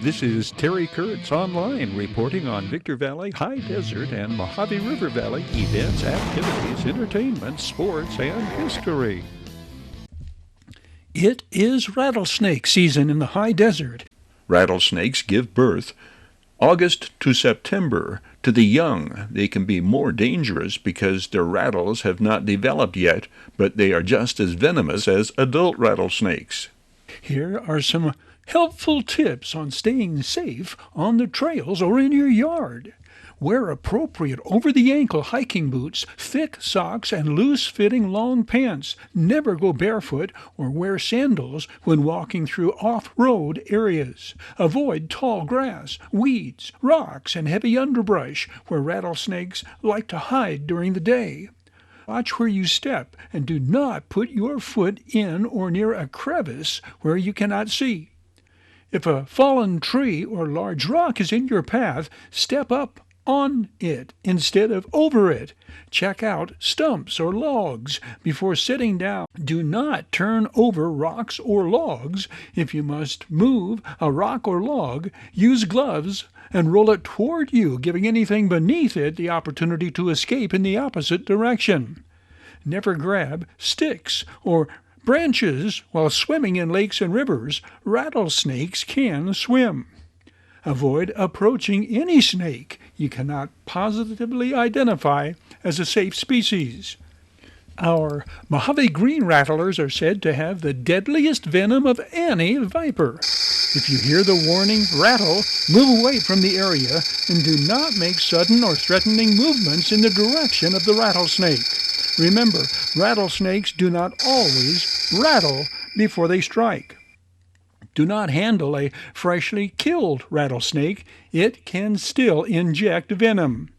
This is Terry Kurtz online reporting on Victor Valley, High Desert, and Mojave River Valley events, activities, entertainment, sports, and history. It is rattlesnake season in the high desert. Rattlesnakes give birth August to September. To the young, they can be more dangerous because their rattles have not developed yet, but they are just as venomous as adult rattlesnakes. Here are some helpful tips on staying safe on the trails or in your yard. Wear appropriate over-the-ankle hiking boots, thick socks, and loose-fitting long pants. Never go barefoot or wear sandals when walking through off-road areas. Avoid tall grass, weeds, rocks, and heavy underbrush where rattlesnakes like to hide during the day. Watch where you step and do not put your foot in or near a crevice where you cannot see. If a fallen tree or large rock is in your path, step up on it instead of over it. Check out stumps or logs before sitting down. Do not turn over rocks or logs. If you must move a rock or log, use gloves and roll it toward you, giving anything beneath it the opportunity to escape in the opposite direction. Never grab sticks or branches while swimming in lakes and rivers. Rattlesnakes can swim. Avoid approaching any snake you cannot positively identify as a safe species. Our Mojave green rattlers are said to have the deadliest venom of any viper. If you hear the warning rattle, move away from the area and do not make sudden or threatening movements in the direction of the rattlesnake. Remember, rattlesnakes do not always rattle before they strike. Do not handle a freshly killed rattlesnake. It can still inject venom.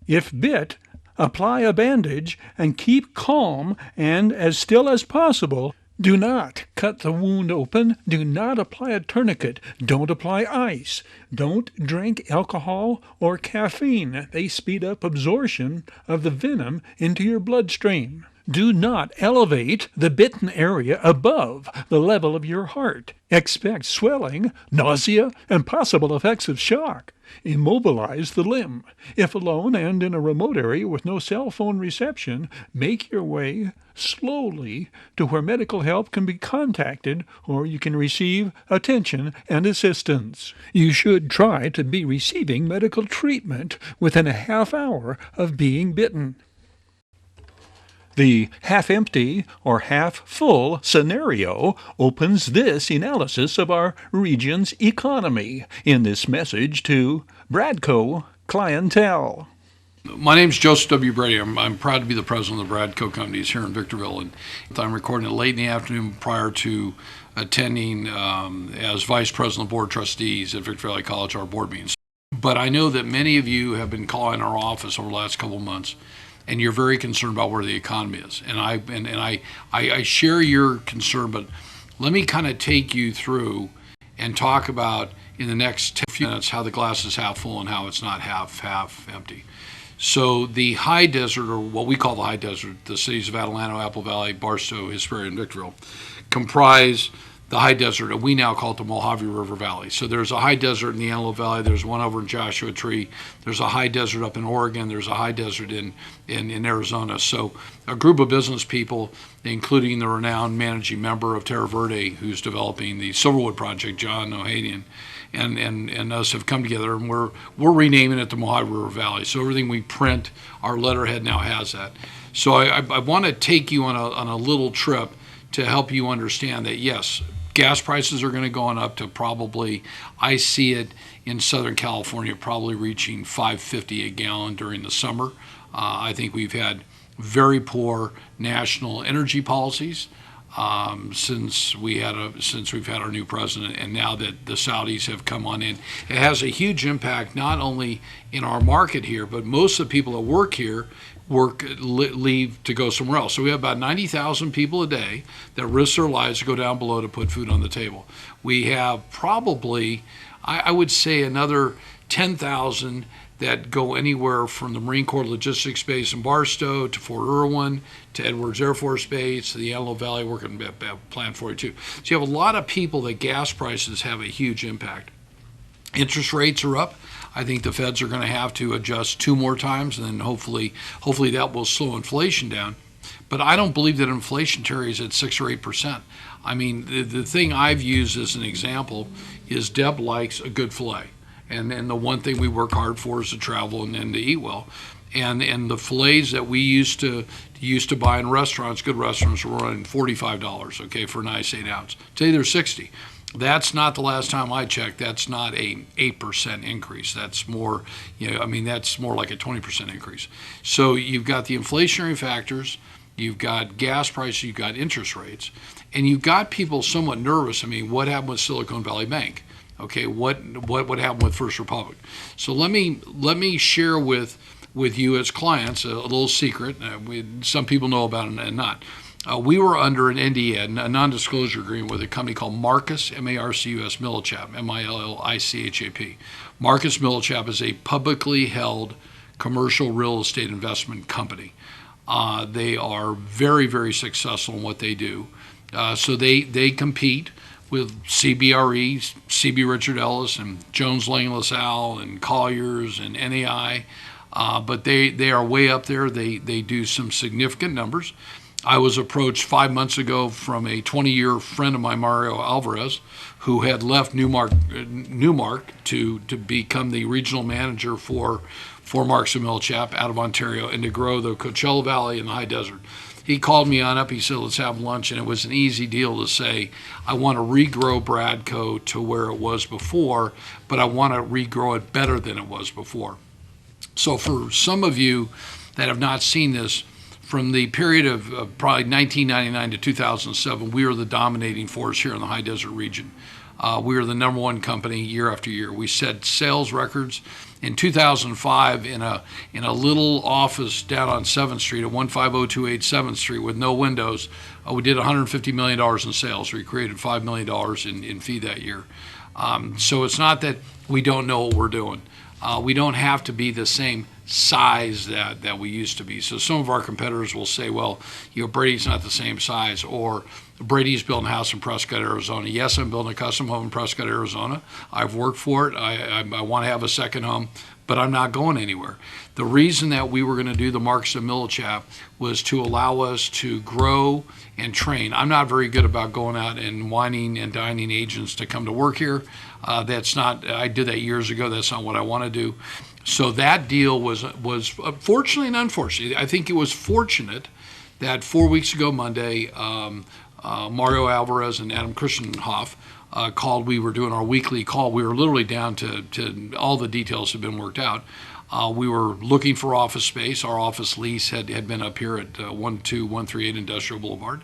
If bit, apply a bandage and keep calm and as still as possible. Do not cut the wound open. Do not apply a tourniquet. Don't apply ice. Don't drink alcohol or caffeine. They speed up absorption of the venom into your bloodstream. Do not elevate the bitten area above the level of your heart. Expect swelling, nausea, and possible effects of shock. Immobilize the limb. If alone and in a remote area with no cell phone reception, make your way slowly to where medical help can be contacted or you can receive attention and assistance. You should try to be receiving medical treatment within a half hour of being bitten. The half-empty or half-full scenario opens this analysis of our region's economy in this message to Bradco clientele. My name's Joseph W. Brady. I'm proud to be the president of the Bradco Companies here in Victorville, and I'm recording it late in the afternoon prior to attending as vice president of board of trustees at Victor Valley College, our board meetings. But I know that many of you have been calling our office over the last couple of months, and you're very concerned about where the economy is. And I share your concern, but let me kind of take you through and talk about in the next 10 few minutes how the glass is half full and how it's not half empty. So the high desert, or what we call the high desert, the cities of Adelanto, Apple Valley, Barstow, Hesperia, and Victorville, comprise the high desert, and we now call it the Mojave River Valley. So there's a high desert in the Antelope Valley, there's one over in Joshua Tree, there's a high desert up in Oregon, there's a high desert in Arizona. So a group of business people, including the renowned managing member of Terra Verde, who's developing the Silverwood Project, John O'Hadian, and us have come together, and we're renaming it the Mojave River Valley. So everything we print, our letterhead now has that. So I want to take you on a little trip to help you understand that, yes, gas prices are going to go on up to probably, I see it in Southern California, probably reaching $5.50 a gallon during the summer. I think we've had very poor national energy policies since we've had our new president, and now that the Saudis have come on in. It has a huge impact not only in our market here, but most of the people that work here leave to go somewhere else. So we have about 90,000 people a day that risk their lives to go down below to put food on the table. We have probably, I would say, another 10,000 that go anywhere from the Marine Corps Logistics Base in Barstow to Fort Irwin to Edwards Air Force Base to the Antelope Valley working at Plant 42. So you have a lot of people that gas prices have a huge impact. Interest rates are up. I think the Feds are going to have to adjust 2 more times, and then hopefully that will slow inflation down. But I don't believe that inflation tarries at 6 or 8%. I mean, the thing I've used as an example is Deb likes a good filet. And the one thing we work hard for is to travel and to eat well. And the fillets that we used to buy in restaurants, good restaurants, were running $45, okay, for a nice 8 ounce. Today they're 60. That's not the last time I checked. That's not a 8% increase. That's more, that's more like a 20% increase. So you've got the inflationary factors, you've got gas prices, you've got interest rates, and you've got people somewhat nervous. I mean, what happened with Silicon Valley Bank? Okay, what happened with First Republic? So let me share with you as clients a little secret. Some people know about it and not. We were under an NDA, a non-disclosure agreement, with a company called Marcus, M-A-R-C-U-S, Millichap, M-I-L-L-I-C-H-A-P. Marcus Millichap is a publicly held commercial real estate investment company. They are very, very successful in what they do. So they compete with CBRE, CB Richard Ellis, and Jones Lang LaSalle, and Colliers, and NAI. But they are way up there. They do some significant numbers. I was approached 5 months ago from a 20-year friend of mine, Mario Alvarez, who had left Newmark to become the regional manager for Marks & Millichap out of Ontario and to grow the Coachella Valley and the high desert. He called me on up. He said, let's have lunch. And it was an easy deal to say, I want to regrow Bradco to where it was before, but I want to regrow it better than it was before. So for some of you that have not seen this, from the period of probably 1999 to 2007, we were the dominating force here in the high desert region. We were the number one company year after year. We set sales records. In 2005, in a little office down on 7th Street at 15028 7th Street with no windows, we did $150 million in sales. We created $5 million in fee that year. So it's not that we don't know what we're doing. We don't have to be the same size that we used to be. So some of our competitors will say, well, Brady's not the same size, or Brady's building a house in Prescott, Arizona. Yes, I'm building a custom home in Prescott, Arizona. I've worked for it. I want to have a second home, but I'm not going anywhere. The reason that we were going to do the Marks & Millichap was to allow us to grow and train. I'm not very good about going out and whining and dining agents to come to work here. I did that years ago. That's not what I want to do. So that deal was fortunately and unfortunately, I think it was fortunate that 4 weeks ago Monday, Mario Alvarez and Adam Christenhoff called. We were doing our weekly call. We were literally down to all the details had been worked out. We were looking for office space. Our office lease had been up here at 12138 Industrial Boulevard.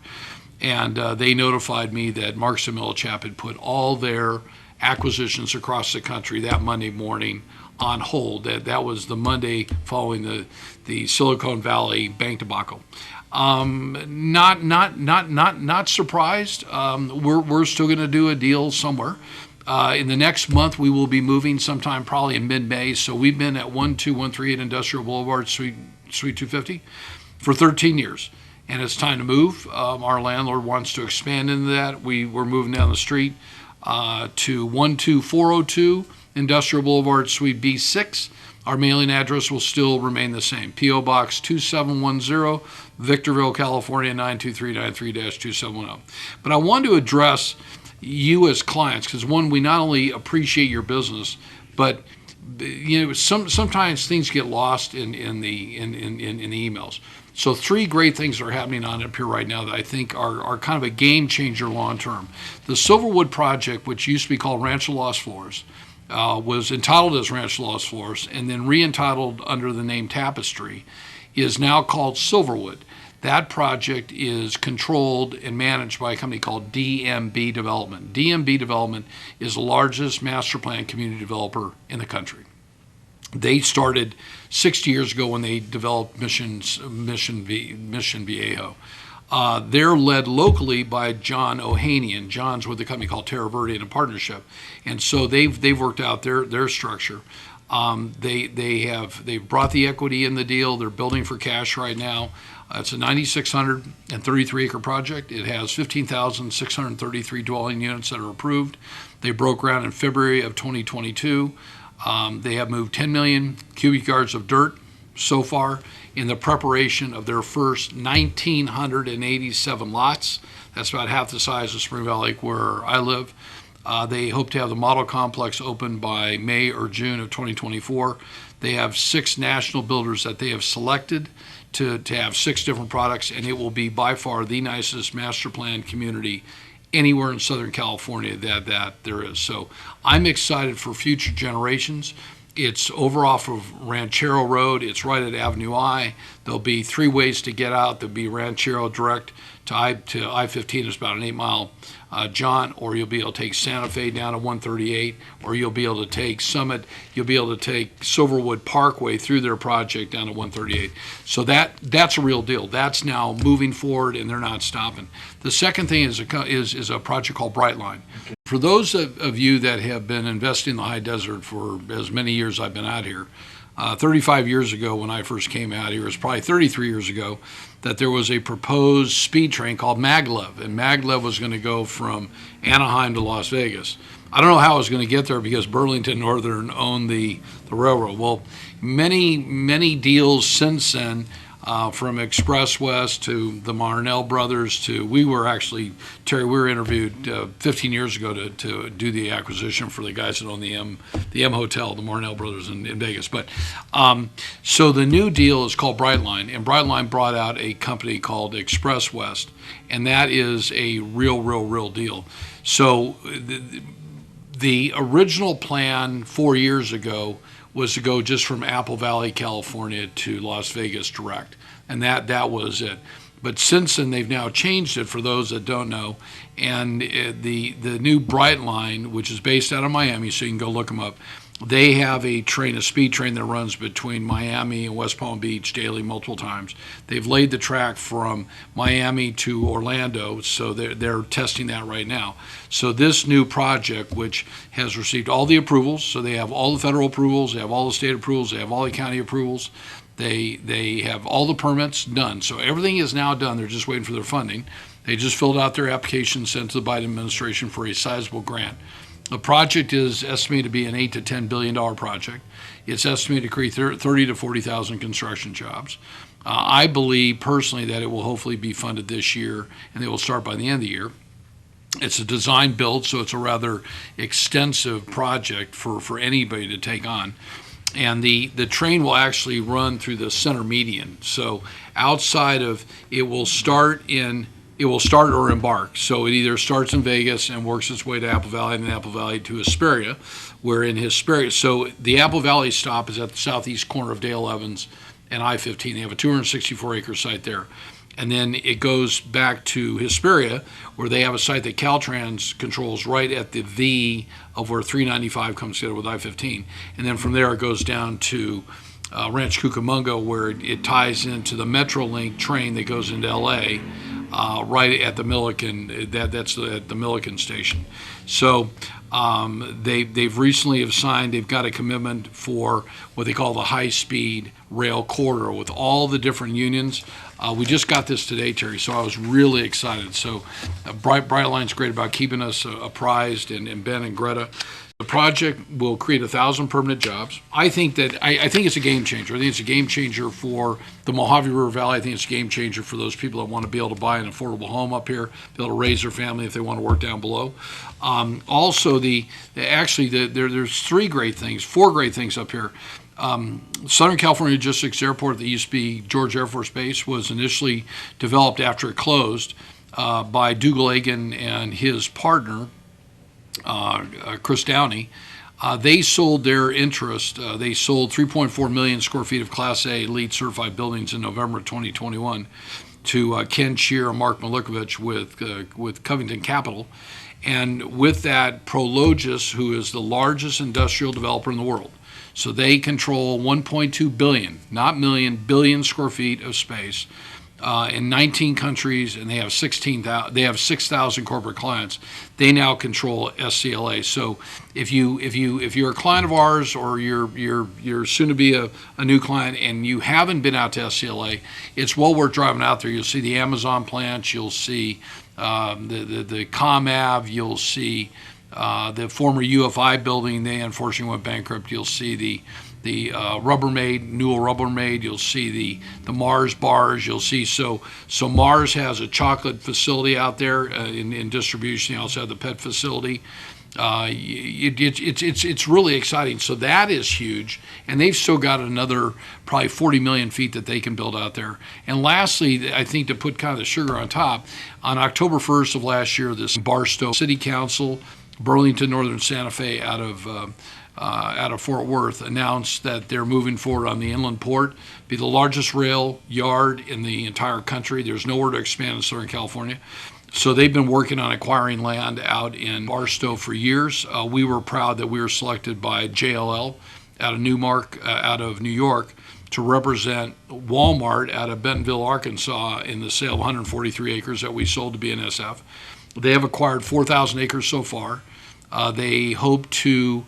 And they notified me that Marks & Millichap had put all their acquisitions across the country that Monday morning on hold. That was the Monday following the Silicon Valley bank debacle. Not surprised. We're still going to do a deal somewhere. In the next month, we will be moving sometime probably in mid-May. So we've been at 12138 Industrial Boulevard, Suite 250, for 13 years. And it's time to move. Our landlord wants to expand into that. We're moving down the street to 12402 Industrial Boulevard, Suite B6. Our mailing address will still remain the same. P.O. Box 2710, Victorville, California, 92393-2710. But I want to address you as clients because, one, we not only appreciate your business, but sometimes things get lost in the emails. So 3 great things are happening on up here right now that I think are kind of a game changer long term. The Silverwood project, which used to be called Rancho Los Flores, was entitled as Rancho Los Flores and then re-entitled under the name Tapestry, is now called Silverwood. That project is controlled and managed by a company called DMB Development. DMB Development is the largest master plan community developer in the country. They started 60 years ago when they developed Mission Viejo. They're led locally by John Ohanian. John's with a company called Terra Verde in a partnership, and so they've worked out their structure. They've brought the equity in the deal. They're building for cash right now. It's a 9,633-acre project. It has 15,633 dwelling units that are approved. They broke ground in February of 2022. They have moved 10 million cubic yards of dirt so far in the preparation of their first 1,987 lots. That's about half the size of Spring Valley, where I live. They hope to have the model complex open by May or June of 2024. They have 6 national builders that they have selected to have 6 different products, and it will be by far the nicest master plan community anywhere in Southern California that there is. So I'm excited for future generations. It's over off of Ranchero Road. It's right at Avenue I. There'll be 3 ways to get out. There'll be Ranchero direct to I-15. It's about an 8-mile jaunt, or you'll be able to take Santa Fe down to 138, or you'll be able to take Summit. You'll be able to take Silverwood Parkway through their project down to 138. So that's a real deal. That's now moving forward, and they're not stopping. The second thing is a project called Brightline. For those of you that have been investing in the high desert for as many years I've been out here, 35 years ago when I first came out here, it was probably 33 years ago, that there was a proposed speed train called Maglev, and Maglev was going to go from Anaheim to Las Vegas. I don't know how it was going to get there because Burlington Northern owned the railroad. Well, many deals since then, from Express West to the Marnell brothers we were actually, Terry, we were interviewed 15 years ago to do the acquisition for the guys that own the M Hotel, the Marnell brothers in Vegas. But so the new deal is called Brightline, and Brightline brought out a company called Express West, and that is a real deal. So the original plan 4 years ago was to go just from Apple Valley, California to Las Vegas direct. And that was it. But since then, they've now changed it for those that don't know. And the new Brightline, which is based out of Miami, so you can go look them up, they have a speed train that runs between Miami and West Palm Beach daily, multiple times. They've laid the track from Miami to Orlando, so they're testing that right now. So this new project, which has received all the approvals, so they have all the federal approvals, they have all the state approvals, they have all the county approvals, they have all the permits done. So everything is now done. They're just waiting for their funding. They just filled out their application, sent to the Biden administration for a sizable grant. The project is estimated to be an $8 to $10 billion project. It's estimated to create 30 to 40,000 construction jobs. I believe personally that it will hopefully be funded this year, and they will start by the end of the year. It's a design build, so it's a rather extensive project for anybody to take on. And the train will actually run through the center median. So outside of it will start or embark. So it either starts in Vegas and works its way to Apple Valley, and then Apple Valley to Hesperia, where in Hesperia, so the Apple Valley stop is at the southeast corner of Dale Evans and I-15. They have a 264-acre site there. And then it goes back to Hesperia, where they have a site that Caltrans controls right at the V of where 395 comes together with I-15. And then from there it goes down to Ranch Cucamonga, where it ties into the Metrolink train that goes into L.A., right at the Milliken. That's at the Milliken station. So they've recently signed. They've got a commitment for what they call the high-speed rail corridor with all the different unions. We just got this today, Terry, so I was really excited. So Brightline's great about keeping us apprised, and Ben and Greta. The project will create 1,000 permanent jobs. I think it's a game changer. I think it's a game changer for the Mojave River Valley. I think it's a game changer for those people that want to be able to buy an affordable home up here, be able to raise their family if they want to work down below. Also, there's four great things up here. Southern California Logistics Airport that used to be George Air Force Base was initially developed after it closed by Dougal Egan and his partner, Chris Downey. They sold their interest. They sold 3.4 million square feet of Class A LEED certified buildings in November of 2021 to Ken Shear and Mark Milikovich with Covington Capital. And with that, Prologis, who is the largest industrial developer in the world, so they control 1.2 billion, not million, billion square feet of space. in 19 countries, and they have 6,000 corporate clients. They now control SCLA. So if you're a client of ours, or you're soon to be a new client and you haven't been out to SCLA, it's well worth driving out there. You'll see the Amazon plants, you'll see the ComAv, you'll see the former UFI building. They unfortunately went bankrupt. You'll see the Rubbermaid, Newell Rubbermaid. You'll see the Mars bars. You'll see so Mars has a chocolate facility out there in distribution. They also have the pet facility. It's really exciting. So that is huge, and they've still got another probably 40 million feet that they can build out there. And lastly, I think to put kind of the sugar on top, on October 1st of last year, this Barstow City Council, Burlington Northern Santa Fe out of Fort Worth announced that they're moving forward on the inland port, be the largest rail yard in the entire country. There's nowhere to expand in Southern California. So they've been working on acquiring land out in Barstow for years. We were proud that we were selected by JLL out of New York to represent Walmart out of Bentonville, Arkansas in the sale of 143 acres that we sold to BNSF. They have acquired 4,000 acres so far. They hope to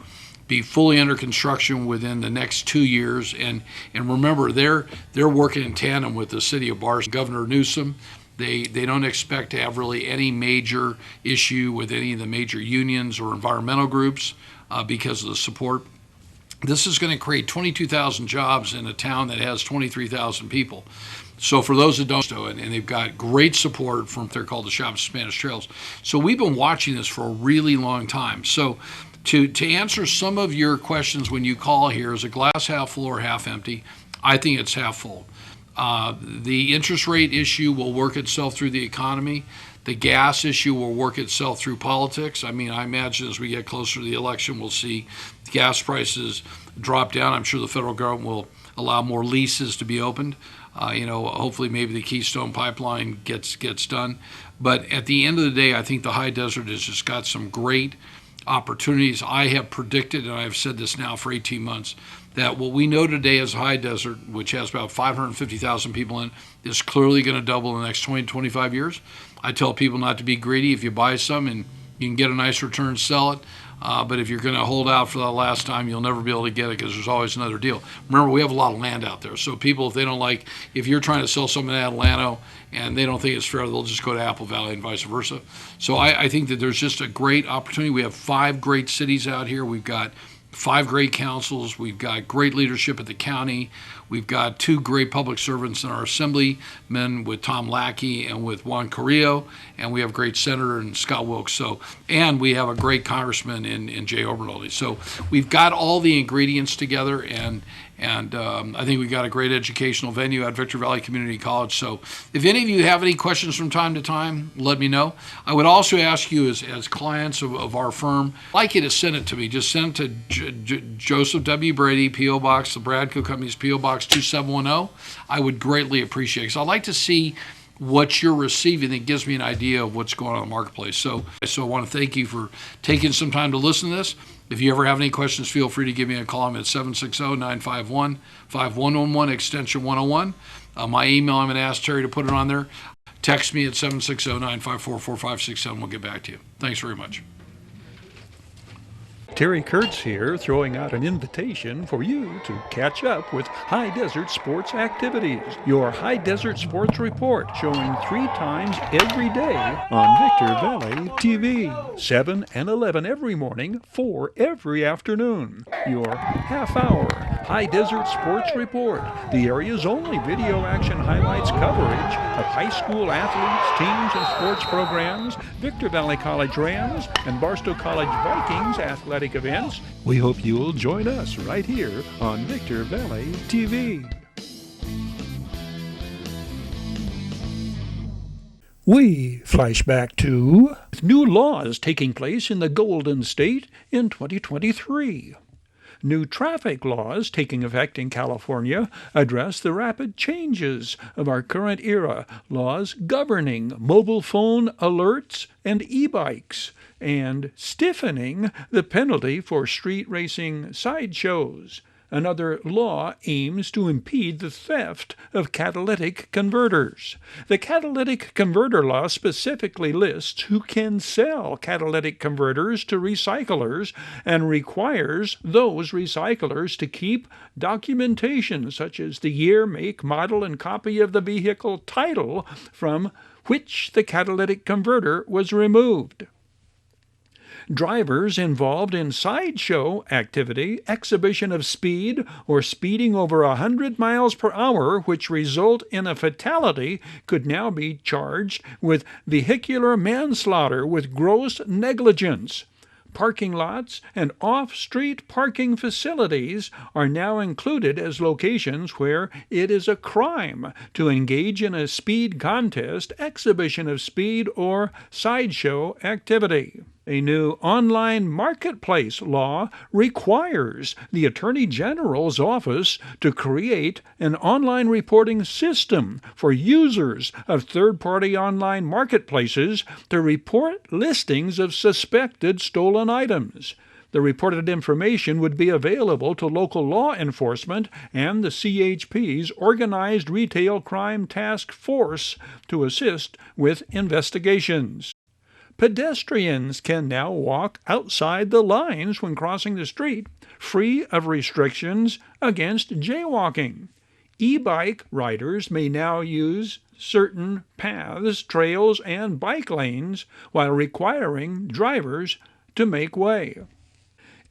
be fully under construction within the next 2 years. And remember, they're working in tandem with the city of Barstow. Governor Newsom, they don't expect to have really any major issue with any of the major unions or environmental groups because of the support. This is going to create 22,000 jobs in a town that has 23,000 people. So for those that don't know, and they've got great support from, they're called the Shops of Spanish Trails. So we've been watching this for a really long time. So to answer some of your questions when you call here, is a glass half full or half empty? I think it's half full. The interest rate issue will work itself through the economy. The gas issue will work itself through politics. I mean, I imagine as we get closer to the election, we'll see gas prices drop down. I'm sure the federal government will allow more leases to be opened. Hopefully maybe the Keystone Pipeline gets done. But at the end of the day, I think the high desert has just got some great opportunities. I have predicted, and I've said this now for 18 months, that what we know today as high desert, which has about 550,000 people in, is clearly going to double in the next 20 to 25 years. I tell people not to be greedy. If you buy some and you can get a nice return, sell it. But if you're going to hold out for that last time, you'll never be able to get it because there's always another deal. Remember, we have a lot of land out there. So people, if you're trying to sell something in Atlanta and they don't think it's fair, they'll just go to Apple Valley and vice versa. So I think that there's just a great opportunity. We have 5 great cities out here. We've got 5 great councils. We've got great leadership at the county. We've got 2 great public servants in our assemblymen with Tom Lackey and with Juan Carrillo, and we have a great senator in Scott Wilkes. And we have a great congressman in Jay Obernolte. So we've got all the ingredients together, and I think we've got a great educational venue at Victor Valley Community College. So if any of you have any questions from time to time, let me know. I would also ask you as clients of our firm, I'd like you to send it to me. Just send it to Joseph W. Brady, P.O. Box, the Bradco Company's P.O. Box 2710. I would greatly appreciate it because I'd like to see what you're receiving. It gives me an idea of what's going on in the marketplace. So I want to thank you for taking some time to listen to this. If you ever have any questions, feel free to give me a call. I'm at 760-951-5111, extension 101. My email, I'm going to ask Terry to put it on there. Text me at 760-954-4567. We'll get back to you. Thanks very much. Terry Kurtz here, throwing out an invitation for you to catch up with High Desert Sports activities. Your High Desert Sports Report, showing 3 times every day on Victor Valley TV. 7 and 11 every morning, 4 every afternoon. Your half-hour High Desert Sports Report, the area's only video action highlights coverage of high school athletes, teams, and sports programs, Victor Valley College Rams, and Barstow College Vikings athletic events. We hope you'll join us right here on Victor Valley TV. We flash back to new laws taking place in the Golden State in 2023. New traffic laws taking effect in California address the rapid changes of our current era, laws governing mobile phone alerts and e-bikes, and stiffening the penalty for street racing sideshows. Another law aims to impede the theft of catalytic converters. The catalytic converter law specifically lists who can sell catalytic converters to recyclers and requires those recyclers to keep documentation such as the year, make, model, and copy of the vehicle title from which the catalytic converter was removed. Drivers involved in sideshow activity, exhibition of speed, or speeding over 100 miles per hour, which result in a fatality, could now be charged with vehicular manslaughter with gross negligence. Parking lots and off-street parking facilities are now included as locations where it is a crime to engage in a speed contest, exhibition of speed, or sideshow activity. A new online marketplace law requires the Attorney General's office to create an online reporting system for users of third-party online marketplaces to report listings of suspected stolen items. The reported information would be available to local law enforcement and the CHP's Organized Retail Crime Task Force to assist with investigations. Pedestrians can now walk outside the lines when crossing the street, free of restrictions against jaywalking. E-bike riders may now use certain paths, trails, and bike lanes while requiring drivers to make way.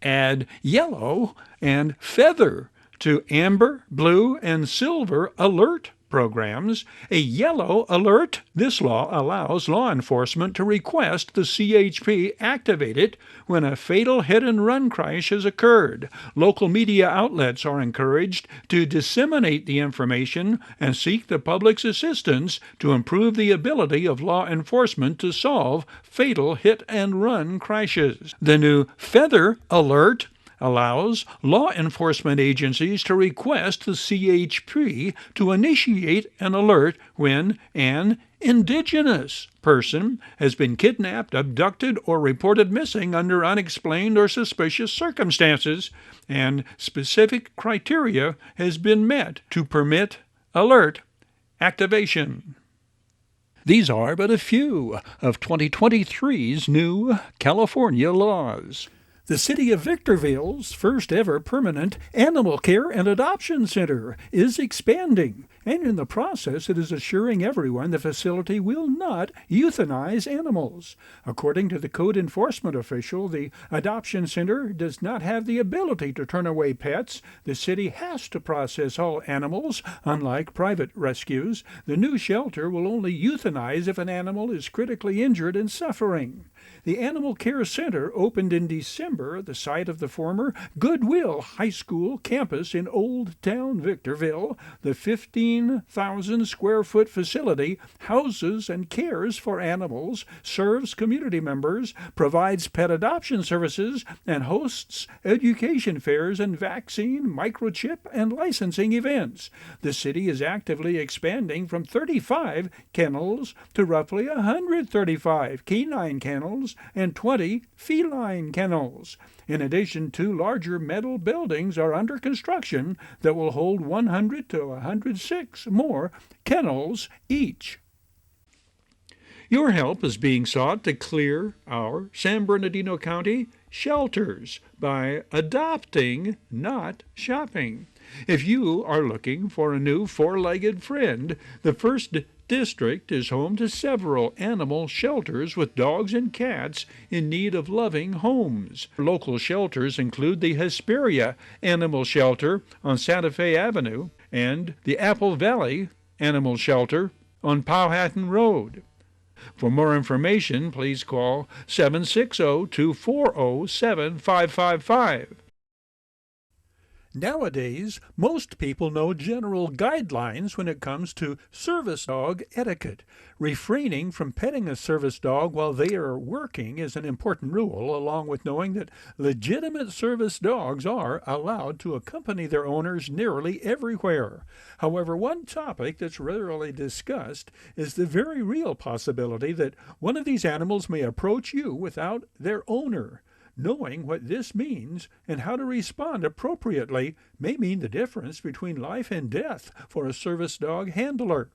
Add yellow and feather to amber, blue, and silver alert programs. A yellow alert. This law allows law enforcement to request the CHP activate it when a fatal hit-and-run crash has occurred. Local media outlets are encouraged to disseminate the information and seek the public's assistance to improve the ability of law enforcement to solve fatal hit-and-run crashes. The new feather alert allows law enforcement agencies to request the CHP to initiate an alert when an indigenous person has been kidnapped, abducted, or reported missing under unexplained or suspicious circumstances, and specific criteria has been met to permit alert activation. These are but a few of 2023's new California laws. The city of Victorville's first ever permanent animal care and adoption center is expanding, and in the process it is assuring everyone the facility will not euthanize animals. According to the code enforcement official, the adoption center does not have the ability to turn away pets. The city has to process all animals, unlike private rescues. The new shelter will only euthanize if an animal is critically injured and suffering. The Animal Care Center opened in December at the site of the former Goodwill High School campus in Old Town Victorville. The 15,000-square-foot facility houses and cares for animals, serves community members, provides pet adoption services, and hosts education fairs and vaccine, microchip, and licensing events. The city is actively expanding from 35 kennels to roughly 135 canine kennels and 20 feline kennels. In addition, 2 larger metal buildings are under construction that will hold 100 to 106 more kennels each. Your help is being sought to clear our San Bernardino County shelters by adopting, not shopping. If you are looking for a new four-legged friend, the First District is home to several animal shelters with dogs and cats in need of loving homes. Local shelters include the Hesperia Animal Shelter on Santa Fe Avenue and the Apple Valley Animal Shelter on Powhatan Road. For more information, please call 760-240-7555. Nowadays, most people know general guidelines when it comes to service dog etiquette. Refraining from petting a service dog while they are working is an important rule, along with knowing that legitimate service dogs are allowed to accompany their owners nearly everywhere. However, one topic that's rarely discussed is the very real possibility that one of these animals may approach you without their owner. Knowing what this means and how to respond appropriately may mean the difference between life and death for a service dog handler.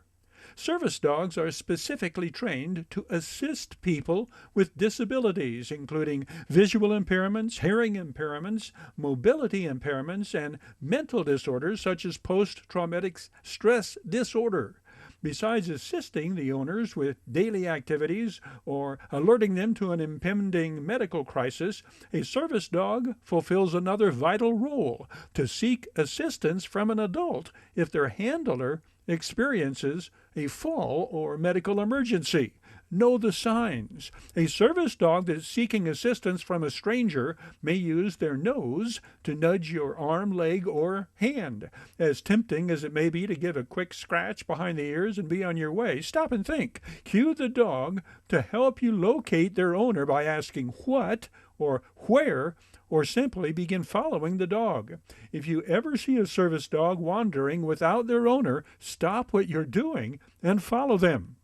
Service dogs are specifically trained to assist people with disabilities, including visual impairments, hearing impairments, mobility impairments, and mental disorders such as post-traumatic stress disorder. Besides assisting the owners with daily activities or alerting them to an impending medical crisis, a service dog fulfills another vital role: to seek assistance from an adult if their handler experiences a fall or medical emergency. Know the signs. A service dog that's seeking assistance from a stranger may use their nose to nudge your arm, leg, or hand. As tempting as it may be to give a quick scratch behind the ears and be on your way, stop and think. Cue the dog to help you locate their owner by asking what or where, or simply begin following the dog. If you ever see a service dog wandering without their owner, stop what you're doing and follow them.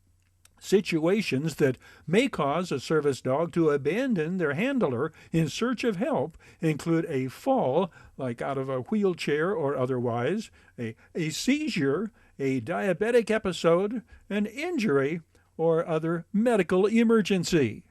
Situations that may cause a service dog to abandon their handler in search of help include a fall, like out of a wheelchair or otherwise, a seizure, a diabetic episode, an injury, or other medical emergency.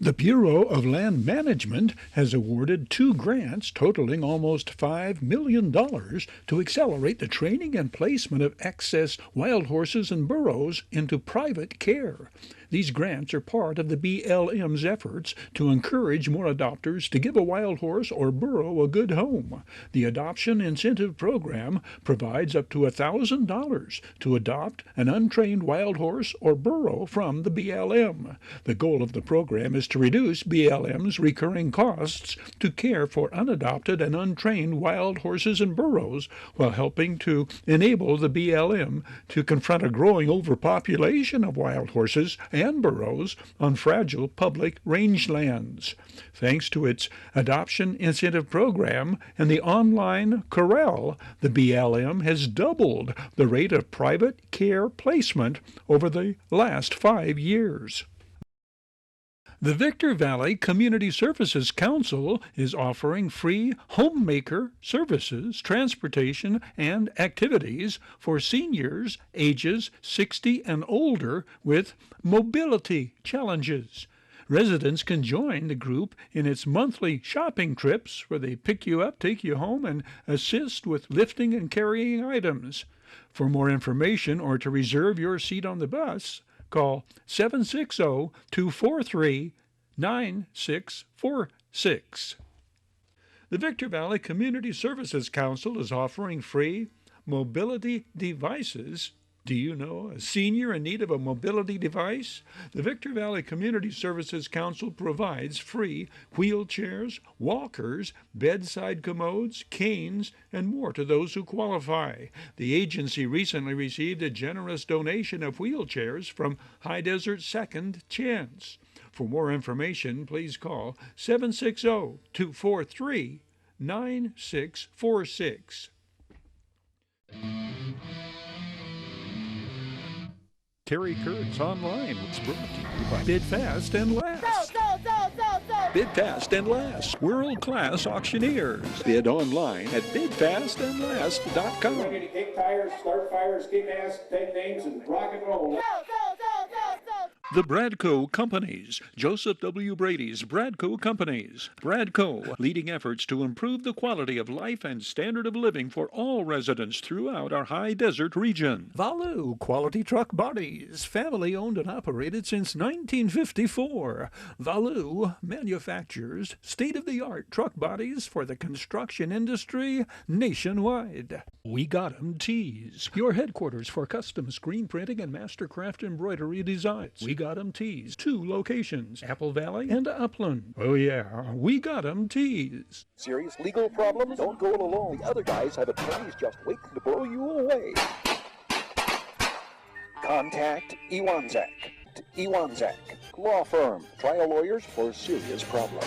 The Bureau of Land Management has awarded 2 grants totaling almost $5 million to accelerate the training and placement of excess wild horses and burros into private care. These grants are part of the BLM's efforts to encourage more adopters to give a wild horse or burro a good home. The Adoption Incentive Program provides up to $1,000 to adopt an untrained wild horse or burro from the BLM. The goal of the program is to reduce BLM's recurring costs to care for unadopted and untrained wild horses and burros, while helping to enable the BLM to confront a growing overpopulation of wild horses and burros on fragile public rangelands. Thanks to its Adoption Incentive Program and the online corral, the BLM has doubled the rate of private care placement over the last 5 years. The Victor Valley Community Services Council is offering free homemaker services, transportation, and activities for seniors ages 60 and older with mobility challenges. Residents can join the group in its monthly shopping trips where they pick you up, take you home, and assist with lifting and carrying items. For more information or to reserve your seat on the bus, call 760-243-9646. The Victor Valley Community Services Council is offering free mobility devices. Do you know a senior in need of a mobility device? The Victor Valley Community Services Council provides free wheelchairs, walkers, bedside commodes, canes, and more to those who qualify. The agency recently received a generous donation of wheelchairs from High Desert Second Chance. For more information, please call 760-243-9646. Terry Kurtz Online was brought to you by Bid Fast and Last. Bid Fast and Last, world-class auctioneers. Bid online at bidfastandlast.com. Ready to kick tires, start fires, kick ass, take names, and rock and roll. The Bradco Companies, Joseph W. Brady's Bradco Companies. Bradco, leading efforts to improve the quality of life and standard of living for all residents throughout our high desert region. Valu Quality Truck Bodies, family owned and operated since 1954. Valu manufactures state-of-the-art truck bodies for the construction industry nationwide. We Got 'em Tees, your headquarters for custom screen printing and mastercraft embroidery designs. We Got 'em Tees, 2 locations, Apple Valley and Upland. Oh yeah, We Got 'em Tees. Serious legal problems? Don't go alone. The other guys have attorneys just waiting to blow you away. Contact Iwanzak. Iwanzak, law firm, trial lawyers for serious problems.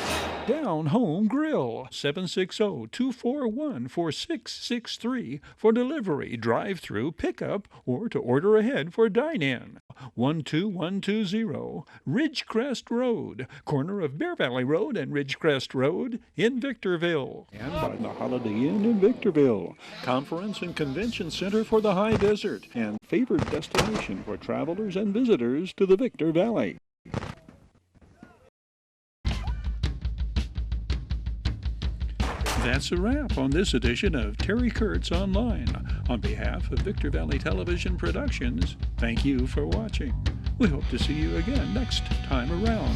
Down Home Grill, 760-241-4663 for delivery, drive-through, pickup, or to order ahead for dine-in. 12120 Ridgecrest Road, corner of Bear Valley Road and Ridgecrest Road in Victorville. And by the Holiday Inn in Victorville, Conference and Convention Center for the High Desert, and favored destination for travelers and visitors to the Victor Valley. That's a wrap on this edition of Terry Kurtz Online. On behalf of Victor Valley Television Productions, thank you for watching. We hope to see you again next time around.